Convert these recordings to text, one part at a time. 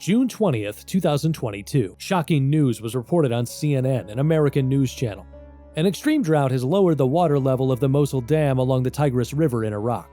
June 20th, 2022. Shocking news was reported on CNN, an American news channel. An extreme drought has lowered the water level of the Mosul Dam along the Tigris River in Iraq,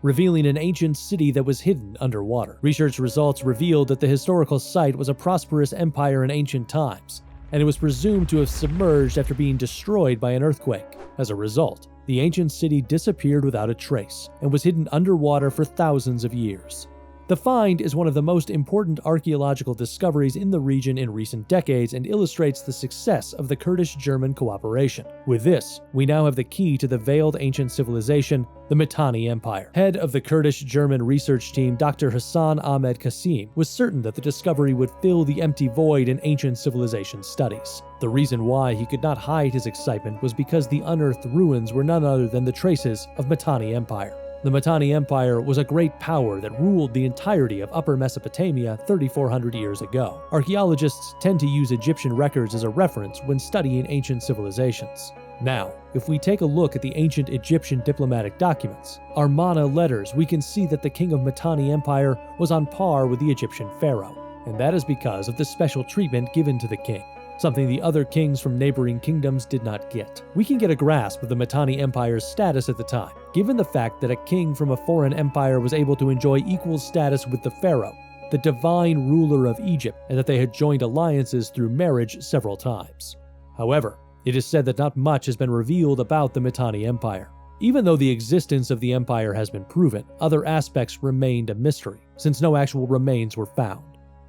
revealing an ancient city that was hidden underwater. Research results revealed that the historical site was a prosperous empire in ancient times, and it was presumed to have submerged after being destroyed by an earthquake. As a result, the ancient city disappeared without a trace and was hidden underwater for thousands of years. The find is one of the most important archaeological discoveries in the region in recent decades and illustrates the success of the Kurdish-German cooperation. With this, we now have the key to the veiled ancient civilization, the Mittani Empire. Head of the Kurdish-German research team, Dr. Hassan Ahmed Qasim, was certain that the discovery would fill the empty void in ancient civilization studies. The reason why he could not hide his excitement was because the unearthed ruins were none other than the traces of Mittani Empire. The Mittani Empire was a great power that ruled the entirety of Upper Mesopotamia 3,400 years ago. Archaeologists tend to use Egyptian records as a reference when studying ancient civilizations. Now, if we take a look at the ancient Egyptian diplomatic documents, Amarna letters, we can see that the king of Mittani Empire was on par with the Egyptian pharaoh, and that is because of the special treatment given to the king, something the other kings from neighboring kingdoms did not get. We can get a grasp of the Mittani Empire's status at the time, given the fact that a king from a foreign empire was able to enjoy equal status with the pharaoh, the divine ruler of Egypt, and that they had joined alliances through marriage several times. However, it is said that not much has been revealed about the Mittani Empire. Even though the existence of the empire has been proven, other aspects remained a mystery, since no actual remains were found.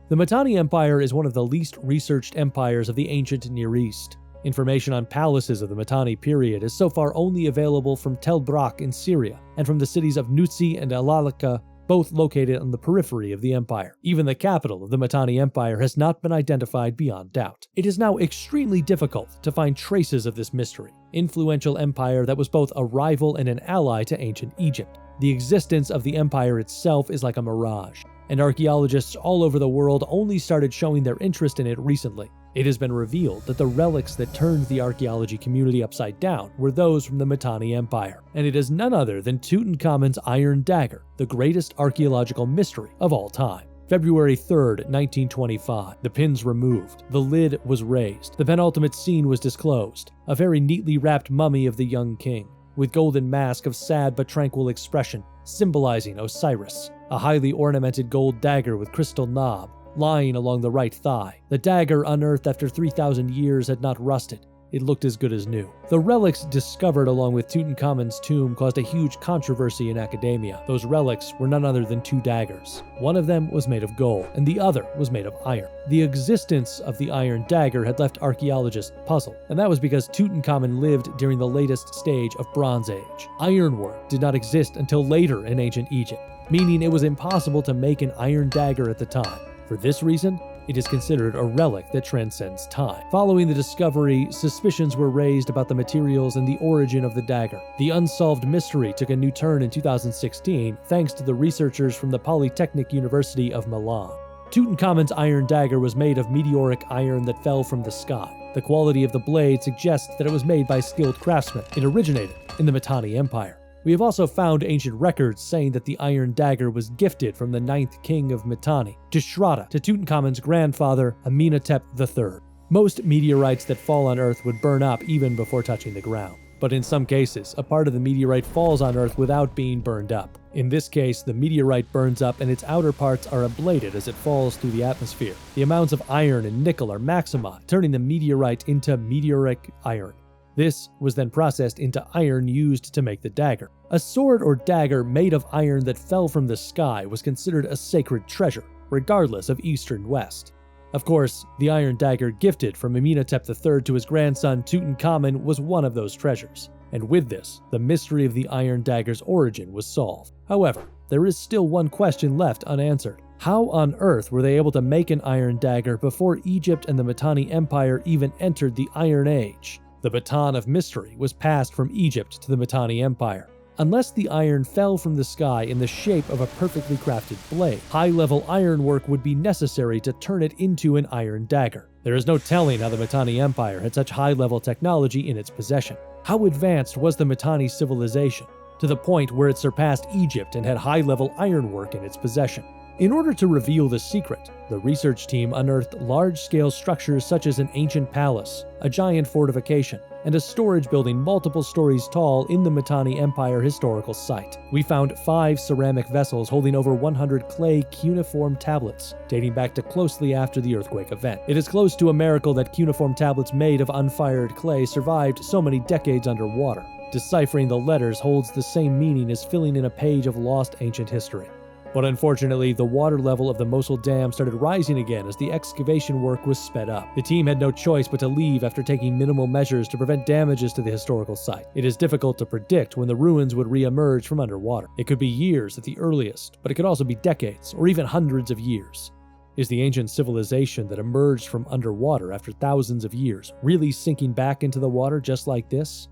The Mittani Empire is one of the least researched empires of the ancient Near East. Information on palaces of the Mittani period is so far only available from Tel Brak in Syria and from the cities of Nutsi and Alalika, both located on the periphery of the empire. Even the capital of the Mittani Empire has not been identified beyond doubt. It is now extremely difficult to find traces of this mystery, influential empire that was both a rival and an ally to ancient Egypt. The existence of the empire itself is like a mirage, and archaeologists all over the world only started showing their interest in it recently. It has been revealed that the relics that turned the archaeology community upside down were those from the Mittani Empire, and it is none other than Tutankhamun's iron dagger, the greatest archaeological mystery of all time. February 3rd, 1925, the pins removed, the lid was raised, the penultimate scene was disclosed, a very neatly wrapped mummy of the young king, with golden mask of sad but tranquil expression, symbolizing Osiris. A highly ornamented gold dagger with crystal knob, lying along the right thigh. The dagger, unearthed after 3,000 years, had not rusted. It looked as good as new. The relics discovered along with Tutankhamun's tomb caused a huge controversy in academia. Those relics were none other than two daggers. One of them was made of gold, and the other was made of iron. The existence of the iron dagger had left archaeologists puzzled, and that was because Tutankhamun lived during the latest stage of Bronze Age. Ironwork did not exist until later in ancient Egypt, meaning it was impossible to make an iron dagger at the time. For this reason, it is considered a relic that transcends time. Following the discovery, suspicions were raised about the materials and the origin of the dagger. The unsolved mystery took a new turn in 2016 thanks to the researchers from the Polytechnic University of Milan. Tutankhamun's iron dagger was made of meteoric iron that fell from the sky. The quality of the blade suggests that it was made by skilled craftsmen. It originated in the Mittani Empire. We have also found ancient records saying that the iron dagger was gifted from the 9th king of Mittani, Tushratta, to Tutankhamun's grandfather, Amenhotep III. Most meteorites that fall on Earth would burn up even before touching the ground. But in some cases, a part of the meteorite falls on Earth without being burned up. In this case, the meteorite burns up and its outer parts are ablated as it falls through the atmosphere. The amounts of iron and nickel are maximized, turning the meteorite into meteoric iron. This was then processed into iron used to make the dagger. A sword or dagger made of iron that fell from the sky was considered a sacred treasure, regardless of East or West. Of course, the iron dagger gifted from Amenhotep III to his grandson Tutankhamun was one of those treasures, and with this, the mystery of the iron dagger's origin was solved. However, there is still one question left unanswered. How on earth were they able to make an iron dagger before Egypt and the Mittani Empire even entered the Iron Age? The baton of mystery was passed from Egypt to the Mittani Empire. Unless the iron fell from the sky in the shape of a perfectly crafted blade, high-level ironwork would be necessary to turn it into an iron dagger. There is no telling how the Mittani Empire had such high-level technology in its possession. How advanced was the Mittani civilization, to the point where it surpassed Egypt and had high-level ironwork in its possession? In order to reveal the secret, the research team unearthed large-scale structures such as an ancient palace, a giant fortification, and a storage building multiple stories tall in the Mittani Empire historical site. We found 5 ceramic vessels holding over 100 clay cuneiform tablets, dating back to closely after the earthquake event. It is close to a miracle that cuneiform tablets made of unfired clay survived so many decades underwater. Deciphering the letters holds the same meaning as filling in a page of lost ancient history. But unfortunately, the water level of the Mosul Dam started rising again as the excavation work was sped up. The team had no choice but to leave after taking minimal measures to prevent damages to the historical site. It is difficult to predict when the ruins would re-emerge from underwater. It could be years at the earliest, but it could also be decades or even hundreds of years. Is the ancient civilization that emerged from underwater after thousands of years really sinking back into the water just like this?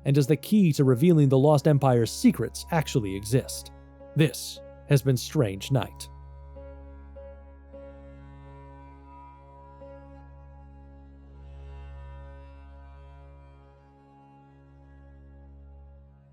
And does the key to revealing the Lost Empire's secrets actually exist? This has been Strange Night.